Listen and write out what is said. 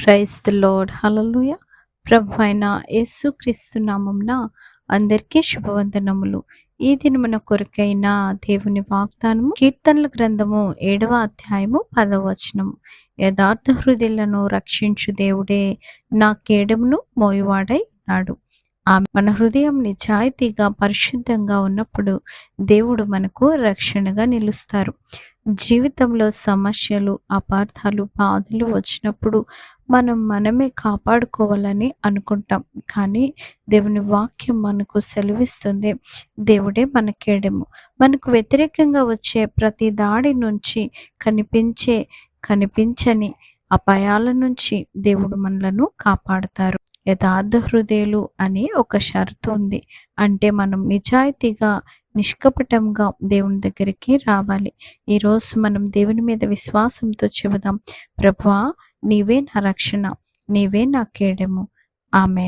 Praise the lord. హల్లెలూయా. ప్రభువైన యేసుక్రీస్తు నామమున అందరికీ శుభవందనములు. ఈ దినమున కొరకైన దేవుని వాగ్దానము కీర్తనల గ్రంథము 7వ అధ్యాయము 10వ వచనము. యథార్థ హృదయులను రక్షించు దేవుడే నా కేడమును మోయువాడై ఉన్నాడు. మన హృదయం నిజాయితీగా పరిశుద్ధంగా ఉన్నప్పుడు దేవుడు మనకు రక్షణగా నిలుస్తారు. జీవితంలో సమస్యలు, అపార్థాలు, బాధలు వచ్చినప్పుడు మనమే కాపాడుకోవాలని అనుకుంటాం. కానీ దేవుని వాక్యం మనకు సెలవిస్తుంది, దేవుడే మన కేడెము. మనకు వ్యతిరేకంగా వచ్చే ప్రతి దాడి నుంచి కనిపించని అపాయాల నుంచి దేవుడు మనలను కాపాడుతారు. యథార్థ హృదయులు అని ఒక షరతు ఉంది. అంటే మనం నిజాయితీగా, నిష్కపటంగా దేవుని దగ్గరికి రావాలి. ఈరోజు మనం దేవుని మీద విశ్వాసంతో చెబుదాం, ప్రభువా నీవే నా రక్షణ, నీవే నా కేడెము. ఆమేన్.